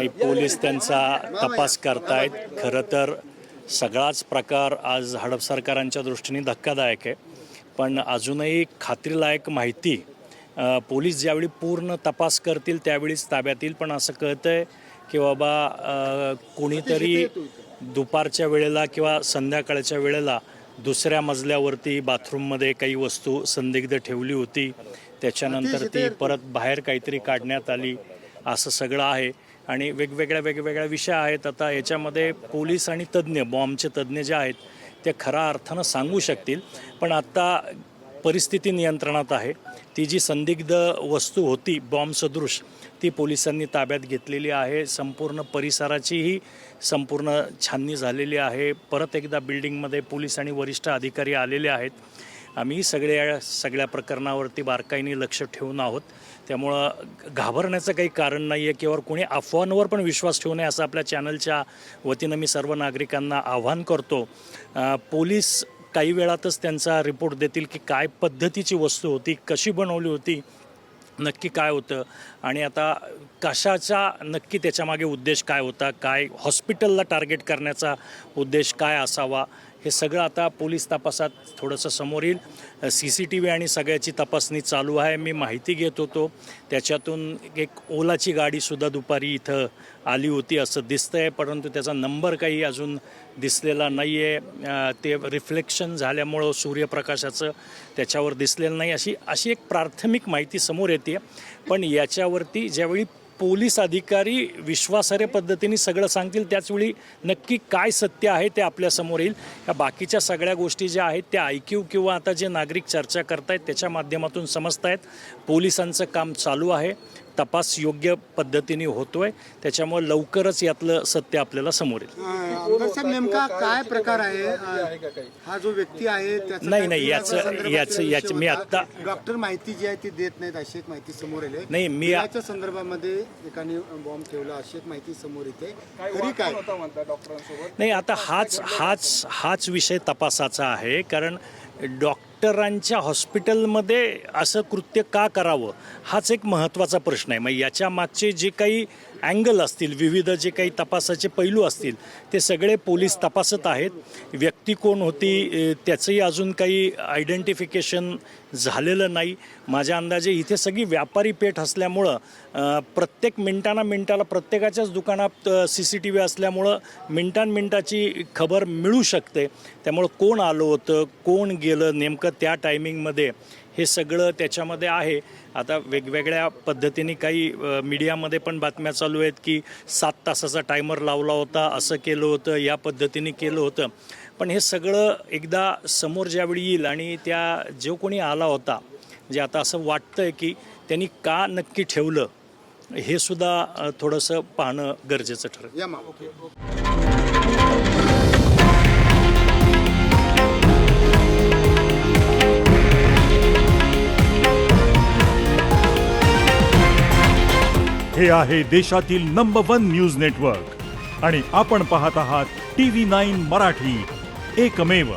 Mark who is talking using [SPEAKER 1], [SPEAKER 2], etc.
[SPEAKER 1] आणि पोलीस त्यांचा तपास करतायत. खरं तर सगळाच प्रकार आज हडप सरकारांच्या दृष्टीने धक्कादायक आहे, पण अजूनही खात्रीलायक माहिती पोलीस ज्यावेळी पूर्ण तपास करतील त्यावेळीच ताब्यात येईल. पण असं कळतं आहे की बाबा कोणीतरी दुपारच्या वेळेला किंवा संध्याकाळच्या वेळेला दुसऱ्या मजल्यावरती बाथरूममध्ये काही वस्तू संदिग्ध ठेवली होती, त्याच्यानंतर ती परत बाहेर काहीतरी काढण्यात आली, असं सगळं आहे. आणि वेगवेगळ्या विषय आहेत. आता याच्यामध्ये पोलीस आणि तज्ज्ञ, बॉम्बचे तज्ज्ञ जे आहेत ते खऱ्या अर्थानं सांगू शकतील. पण आत्ता परिस्थिती नियंत्रणात आहे. ती जी संदिग्ध वस्तू होती बॉम्ब सदृश, ती पोलिसांनी ताब्यात घेतलेली आहे. संपूर्ण परिसराचीही संपूर्ण छाननी झालेली आहे. परत एकदा बिल्डिंगमध्ये पोलीस आणि वरिष्ठ अधिकारी आलेले आहेत. आम्ही सगळ्या प्रकरणावरती बारकाईने लक्ष ठेवून आहोत. त्यामुळं घाबरण्याचं काही कारण नाही आहे किंवा कोणी अफवांवर पण विश्वास ठेवू नये असं आपल्या चॅनलच्या वतीनं मी सर्व नागरिकांना आवाहन करतो. पोलीस काही वेळातच त्यांचा रिपोर्ट देतील की काय पद्धतीची वस्तू होती, कशी बनवली होती, नक्की काय होतं आणि आता कशाचा नक्की त्याच्यामागे उद्देश काय होता, काय हॉस्पिटलला टार्गेट करण्याचा उद्देश काय असावा, हे सगळं आता पोलीस तपासात थोडंसं समोर येईल. CCTV आणि सगळ्याची तपासणी चालू आहे. मी माहिती घेत होतो त्याच्यातून एक ओलाची गाडीसुद्धा दुपारी इथं आली होती असं दिसतं आहे, परंतु त्याचा नंबर काही अजून दिसलेला नाही आहे. ते रिफ्लेक्शन झाल्यामुळं सूर्यप्रकाशाचं त्याच्यावर दिसलेलं नाही, अशी एक प्राथमिक माहिती समोर येते. पण याच्यावरती ज्यावेळी पोलीस अधिकारी विश्वासार्ह पद्धतीने सगळं सांगतील त्याचवेळी नक्की काय सत्य आहे ते आपल्यासमोर येईल. या बाकीच्या सगळ्या गोष्टी ज्या आहेत त्या IQ किंवा आता जे नागरिक चर्चा करतायत त्याच्या माध्यमातून समजत आहेत. पोलिसांचं काम चालू आहे, तपास योग्य पद्धतीने होतोय, त्याच्यामुळे लवकरच यातलं सत्य आपल्याला समोर येईल.
[SPEAKER 2] नेमका काय प्रकार आहे हा जो व्यक्ती आहे
[SPEAKER 1] नाही याचं मी आता
[SPEAKER 2] डॉक्टर माहिती जी आहे ती देत नाहीत अशी एक माहिती समोर येते.
[SPEAKER 1] नाही मी
[SPEAKER 2] याच्या संदर्भामध्ये एकाने बॉम्ब ठेवला अशी एक माहिती समोर येते. तरी काय
[SPEAKER 1] नाही, आता हाच विषय तपासाचा आहे. कारण डॉक्टरांच्या हॉस्पिटलमध्ये असं कृत्य का करावं हाच एक महत्त्वाचा प्रश्न आहे. मग याच्या मागचे जे काही अँगल असतील, विविध जे काही तपासाचे पैलू असतील ते सगळे पोलीस तपासत आहेत. व्यक्ती कोण होती त्याचंही अजून काही आयडेंटिफिकेशन झालेलं नाही. माझ्या अंदाजे इथे सगळी व्यापारी पेठ असल्यामुळं प्रत्येक मिनिटाला प्रत्येकाच्याच दुकानात CCTV असल्यामुळं मिनिटाची खबर मिळू शकते. त्यामुळं कोण आलं होतं, कोण गेलं नेमकं त्या टायमिंगमध्ये, हे सगळं त्याच्यामध्ये आहे. आता वेगवेगळ्या पद्धतीने काही मीडियामध्ये पण बातम्या चालू आहेत की 7 तासाचा टायमर लावला होता, असं केलं होतं, या पद्धतीने केलं होतं. पण हे सगळं एकदा समोर ज्यावेळी येईल आणि त्या जो कोणी आला होता, जे आता असं वाटतंय की त्यांनी का नक्की ठेवलं हे सुद्धा थोडंसं पाहणं गरजेचं ठरेल.
[SPEAKER 3] हे आहे देशातील नंबर 1 न्यूज नेटवर्क आणि आपण पाहत आहात TV9 मराठी, एकमेव.